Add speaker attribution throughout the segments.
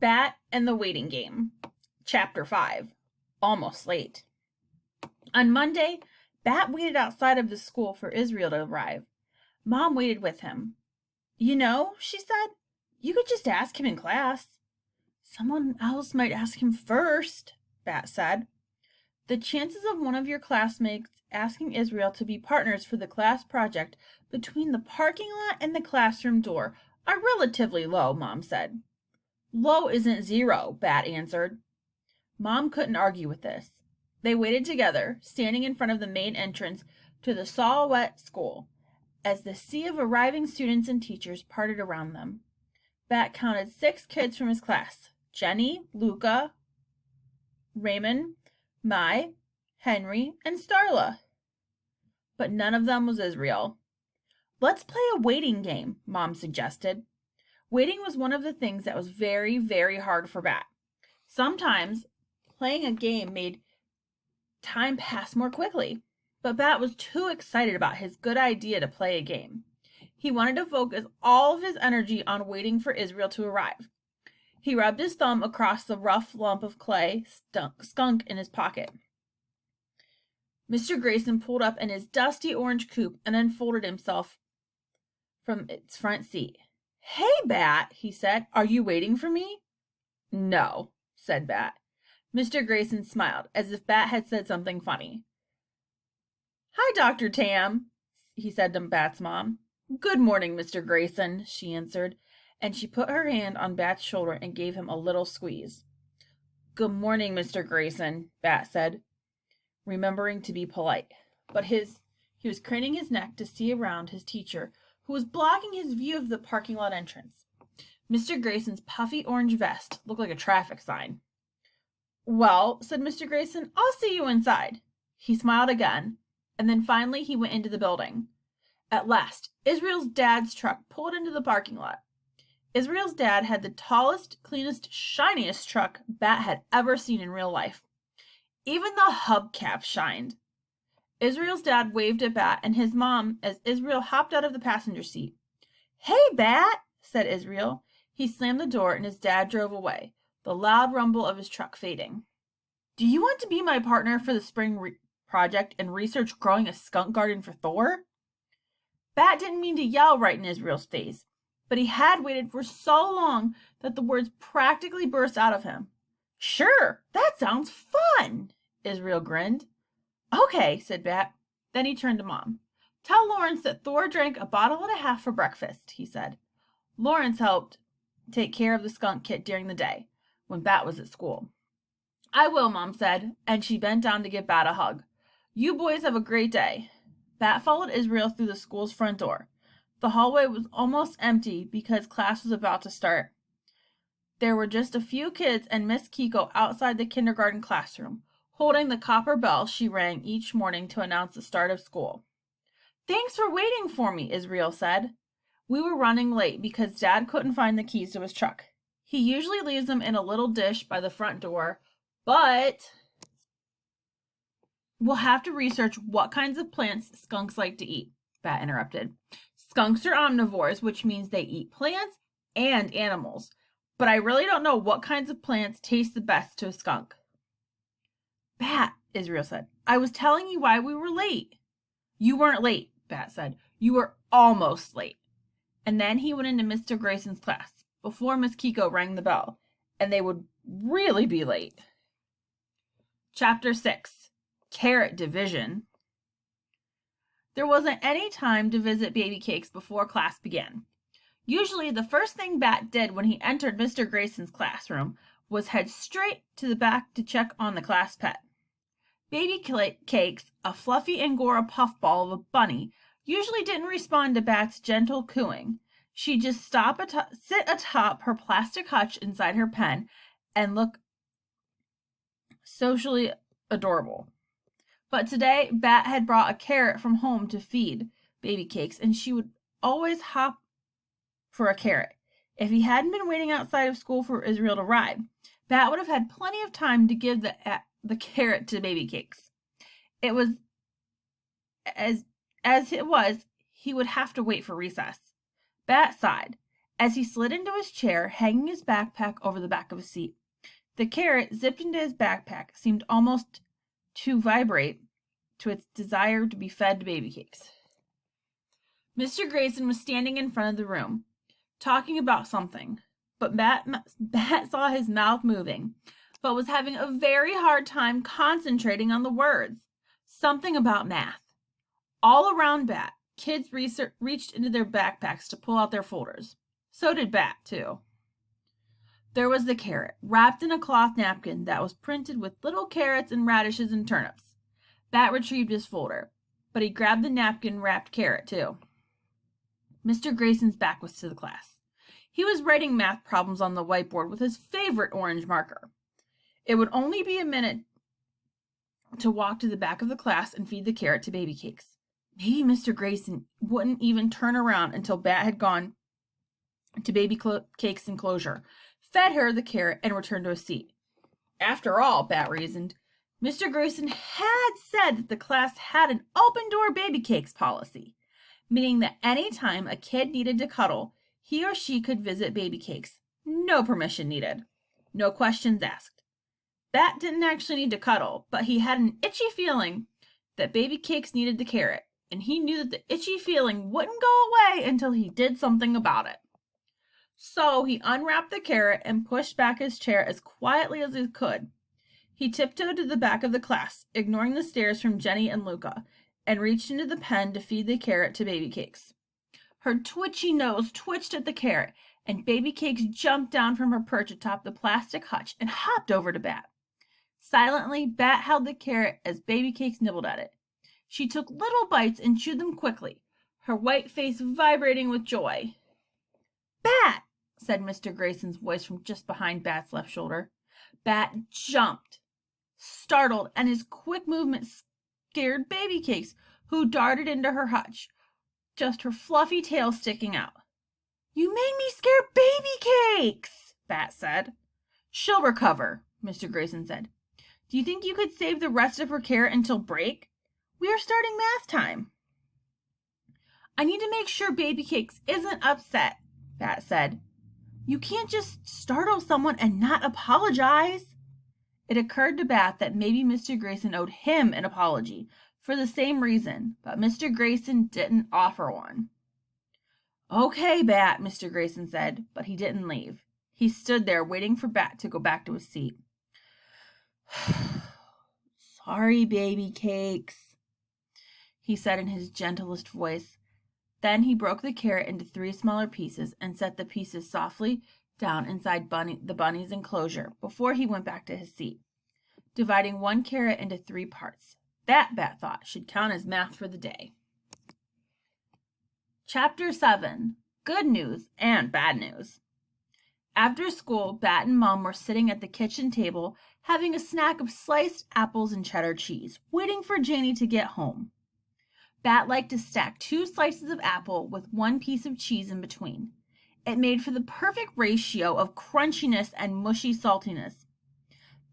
Speaker 1: Bat and the Waiting Game, Chapter 5, Almost Late. On Monday, Bat waited outside of the school for Israel to arrive. Mom waited with him. You know, she said, you could just ask him in class. Someone else might ask him first, Bat said. The chances of one of your classmates asking Israel to be partners for the class project between the parking lot and the classroom door are relatively low, Mom said. Low isn't zero, Bat answered. Mom couldn't argue with this. They waited together, standing in front of the main entrance to the Saw-Wet School, as the sea of arriving students and teachers parted around them. Bat counted 6 kids from his class: Jenny, Luca, Raymond, Mai, Henry, and Starla. But none of them was Israel. Let's play a waiting game, Mom suggested. Waiting was one of the things that was very, very hard for Bat. Sometimes playing a game made time pass more quickly, but Bat was too excited about his good idea to play a game. He wanted to focus all of his energy on waiting for Israel to arrive. He rubbed his thumb across the rough lump of clay skunk in his pocket. Mr. Grayson pulled up in his dusty orange coupe and unfolded himself from its front seat. Hey, Bat, he said, are you waiting for me? No, said Bat. Mr. Grayson smiled, as if Bat had said something funny. Hi, Dr. Tam, he said to Bat's mom. Good morning, Mr. Grayson, she answered, and she put her hand on Bat's shoulder and gave him a little squeeze. Good morning, Mr. Grayson, Bat said, remembering to be polite. But he was craning his neck to see around his teacher, who was blocking his view of the parking lot entrance. Mr. Grayson's puffy orange vest looked like a traffic sign. Well, said Mr. Grayson, I'll see you inside. He smiled again, and then finally he went into the building. At last, Israel's dad's truck pulled into the parking lot. Israel's dad had the tallest, cleanest, shiniest truck Bat had ever seen in real life. Even the hubcap shined. Israel's dad waved at Bat and his mom as Israel hopped out of the passenger seat. Hey, Bat, said Israel. He slammed the door and his dad drove away, the loud rumble of his truck fading. Do you want to be my partner for the spring project and research growing a skunk garden for Thor? Bat didn't mean to yell right in Israel's face, but he had waited for so long that the words practically burst out of him. Sure, that sounds fun, Israel grinned. Okay, said Bat. Then he turned to Mom. Tell Lawrence that Thor drank a bottle and a half for breakfast, he said. Lawrence helped take care of the skunk kit during the day, when Bat was at school. I will, Mom said, and she bent down to give Bat a hug. You boys have a great day. Bat followed Israel through the school's front door. The hallway was almost empty because class was about to start. There were just a few kids and Miss Kiko outside the kindergarten classroom, holding the copper bell she rang each morning to announce the start of school. Thanks for waiting for me, Israel said. We were running late because Dad couldn't find the keys to his truck. He usually leaves them in a little dish by the front door, but we'll have to research what kinds of plants skunks like to eat, Bat interrupted. Skunks are omnivores, which means they eat plants and animals, but I really don't know what kinds of plants taste the best to a skunk. Bat, Israel said, I was telling you why we were late. You weren't late, Bat said. You were almost late. And then he went into Mr. Grayson's class before Miss Kiko rang the bell, and they would really be late. Chapter 6, Carrot Division. There wasn't any time to visit Baby Cakes before class began. Usually the first thing Bat did when he entered Mr. Grayson's classroom was head straight to the back to check on the class pet. Baby Cakes, a fluffy Angora puffball of a bunny, usually didn't respond to Bat's gentle cooing. She'd just sit atop her plastic hutch inside her pen and look socially adorable. But today, Bat had brought a carrot from home to feed Baby Cakes, and she would always hop for a carrot. If he hadn't been waiting outside of school for Israel to arrive, Bat would have had plenty of time to give the carrot to Baby Cakes. It was as it was, he would have to wait for recess. Bat sighed. as he slid into his chair, hanging his backpack over the back of his seat. The carrot, zipped into his backpack, seemed almost to vibrate to its desire to be fed baby cakes. Mr. Grayson was standing in front of the room, talking about something, but Bat saw his mouth moving, but was having a very hard time concentrating on the words. Something about math. All around Bat, kids reached into their backpacks to pull out their folders. So did Bat, too. There was the carrot, wrapped in a cloth napkin that was printed with little carrots and radishes and turnips. Bat retrieved his folder, but he grabbed the napkin-wrapped carrot, too. Mr. Grayson's back was to the class. He was writing math problems on the whiteboard with his favorite orange marker. It would only be a minute to walk to the back of the class and feed the carrot to baby cakes. Maybe Mr. Grayson wouldn't even turn around until Bat had gone to baby cakes' enclosure, fed her the carrot, and returned to his seat. After all, Bat reasoned, Mr. Grayson had said that the class had an open-door baby cakes policy, meaning that any time a kid needed to cuddle, he or she could visit baby cakes. No permission needed. No questions asked. Bat didn't actually need to cuddle, but he had an itchy feeling that baby cakes needed the carrot, and he knew that the itchy feeling wouldn't go away until he did something about it. So he unwrapped the carrot and pushed back his chair as quietly as he could. He tiptoed to the back of the class, ignoring the stares from Jenny and Luca, and reached into the pen to feed the carrot to baby cakes. Her twitchy nose twitched at the carrot, and baby cakes jumped down from her perch atop the plastic hutch and hopped over to Bat. Silently, Bat held the carrot as baby cakes nibbled at it. She took little bites and chewed them quickly, her white face vibrating with joy. Bat, said Mr. Grayson's voice from just behind Bat's left shoulder. Bat jumped, startled, and his quick movement scared baby cakes, who darted into her hutch, just her fluffy tail sticking out. You made me scare baby cakes, Bat said. She'll recover, Mr. Grayson said. Do you think you could save the rest of her carrot until break? We are starting math time. I need to make sure baby cakes isn't upset, Bat said. You can't just startle someone and not apologize. It occurred to Bat that maybe Mr. Grayson owed him an apology for the same reason, but Mr. Grayson didn't offer one. Okay, Bat, Mr. Grayson said, but he didn't leave. He stood there waiting for Bat to go back to his seat. Sorry, baby cakes, he said in his gentlest voice. Then he broke the carrot into 3 smaller pieces and set the pieces softly down inside the bunny's enclosure before he went back to his seat, dividing 1 carrot into 3 parts. That, Bat thought, should count as math for the day. Chapter 7. Good News and Bad News. After school, Bat and Mom were sitting at the kitchen table having a snack of sliced apples and cheddar cheese, waiting for Janie to get home. Bat liked to stack 2 slices of apple with 1 piece of cheese in between. It made for the perfect ratio of crunchiness and mushy saltiness.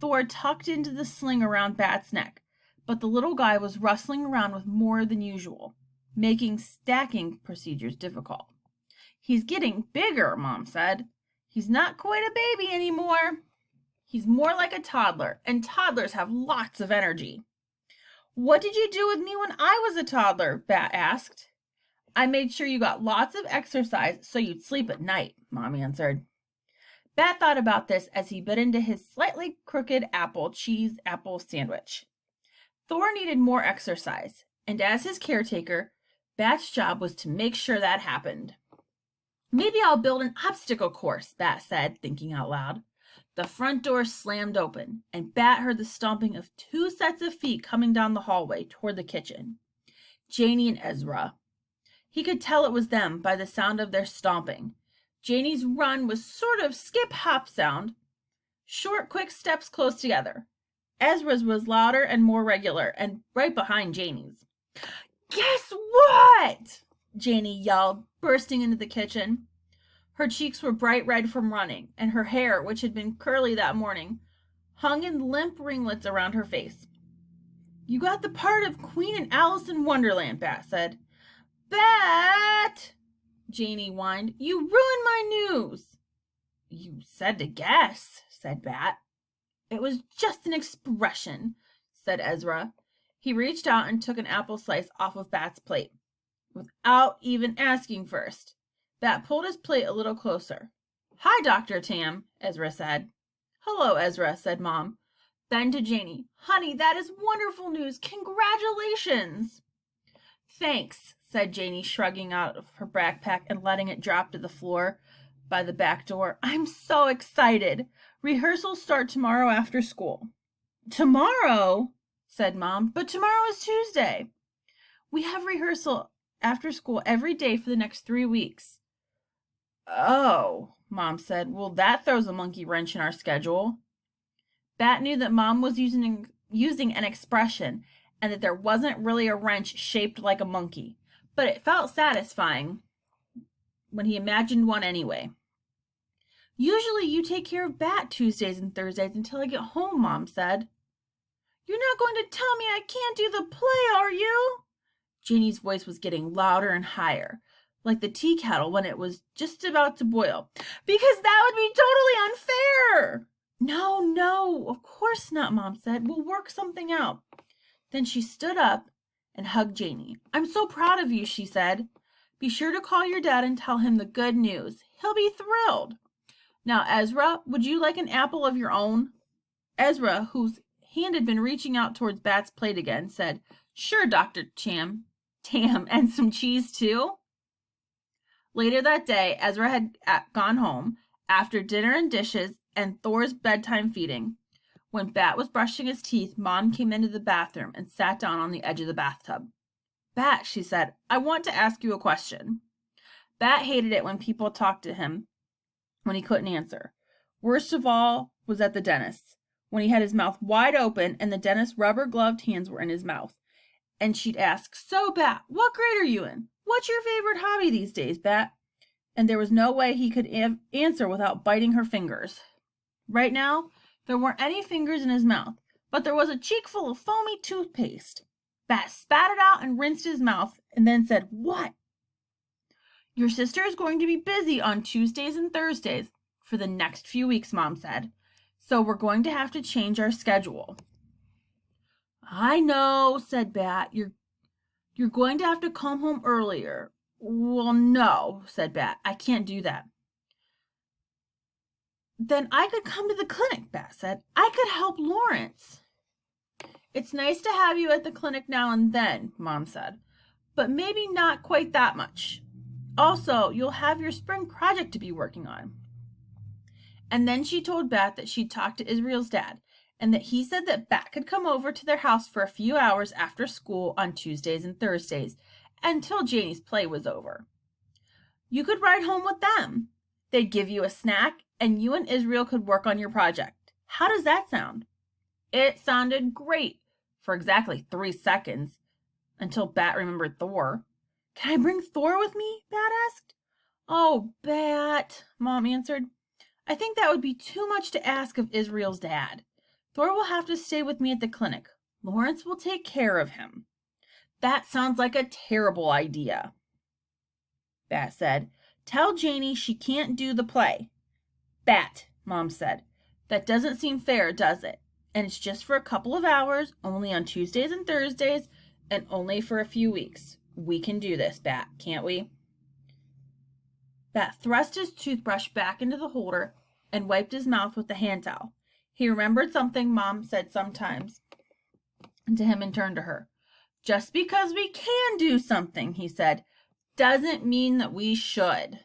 Speaker 1: Thor tucked into the sling around Bat's neck, but the little guy was rustling around with more than usual, making stacking procedures difficult. He's getting bigger, Mom said. He's not quite a baby anymore. He's more like a toddler, and toddlers have lots of energy. What did you do with me when I was a toddler? Bat asked. I made sure you got lots of exercise so you'd sleep at night, Mom answered. Bat thought about this as he bit into his slightly crooked apple sandwich. Thor needed more exercise, and as his caretaker, Bat's job was to make sure that happened. Maybe I'll build an obstacle course, Bat said, thinking out loud. The front door slammed open, and Bat heard the stomping of 2 sets of feet coming down the hallway toward the kitchen. Janie and Ezra. He could tell it was them by the sound of their stomping. Janie's run was sort of skip-hop sound, short, quick steps close together. Ezra's was louder and more regular, and right behind Janie's. Guess what? Janie yelled, bursting into the kitchen. Her cheeks were bright red from running, and her hair, which had been curly that morning, hung in limp ringlets around her face. You got the part of Queen in Alice in Wonderland, Bat said. Bat! Janie whined. You ruined my news. You said to guess, said Bat. It was just an expression, said Ezra. He reached out and took an apple slice off of Bat's plate, without even asking first. Bat pulled his plate a little closer. Hi, Dr. Tam, Ezra said. Hello, Ezra, said Mom. Then to Janie, Honey, that is wonderful news. Congratulations. Thanks, said Janie, shrugging out of her backpack and letting it drop to the floor by the back door. I'm so excited. Rehearsals start tomorrow after school. Tomorrow, said Mom, but tomorrow is Tuesday. We have rehearsal after school every day for the next 3 weeks. Oh, Mom said. Well, that throws a monkey wrench in our schedule. Bat knew that Mom was using an expression and that there wasn't really a wrench shaped like a monkey, but it felt satisfying when he imagined one anyway. Usually you take care of Bat Tuesdays and Thursdays until I get home, Mom said. You're not going to tell me I can't do the play, are you? Janie's voice was getting louder and higher, like the tea kettle when it was just about to boil. Because that would be totally unfair. No, of course not, Mom said. We'll work something out. Then she stood up and hugged Janie. I'm so proud of you, she said. Be sure to call your dad and tell him the good news. He'll be thrilled. Now, Ezra, would you like an apple of your own? Ezra, whose hand had been reaching out towards Bat's plate again, said, Sure, Dr. Tam, and some cheese too? Later that day, Ezra had gone home after dinner and dishes and Thor's bedtime feeding. When Bat was brushing his teeth, Mom came into the bathroom and sat down on the edge of the bathtub. Bat, she said, I want to ask you a question. Bat hated it when people talked to him when he couldn't answer. Worst of all was at the dentist's, when he had his mouth wide open and the dentist's rubber-gloved hands were in his mouth. And she'd ask, So, Bat, what grade are you in? What's your favorite hobby these days, Bat? And there was no way he could answer without biting her fingers. Right now, there weren't any fingers in his mouth, but there was a cheek full of foamy toothpaste. Bat spat it out and rinsed his mouth and then said, What? Your sister is going to be busy on Tuesdays and Thursdays for the next few weeks, Mom said. So we're going to have to change our schedule. I know, said Bat. You're going to have to come home earlier. Well, no, said Bat. I can't do that. Then I could come to the clinic, Bat said. I could help Lawrence. It's nice to have you at the clinic now and then, Mom said, but maybe not quite that much. Also, you'll have your spring project to be working on. And then she told Bat that she'd talked to Israel's dad, and that he said that Bat could come over to their house for a few hours after school on Tuesdays and Thursdays, until Janie's play was over. You could ride home with them. They'd give you a snack, and you and Israel could work on your project. How does that sound? It sounded great for exactly 3 seconds, until Bat remembered Thor. Can I bring Thor with me? Bat asked. Oh, Bat, Mom answered. I think that would be too much to ask of Israel's dad. Thor will have to stay with me at the clinic. Lawrence will take care of him. That sounds like a terrible idea, Bat said. Tell Janie she can't do the play. Bat, Mom said. That doesn't seem fair, does it? And it's just for a couple of hours, only on Tuesdays and Thursdays, and only for a few weeks. We can do this, Bat, can't we? Bat thrust his toothbrush back into the holder and wiped his mouth with the hand towel. He remembered something Mom said sometimes to him and turned to her. Just because we can do something, he said, doesn't mean that we should.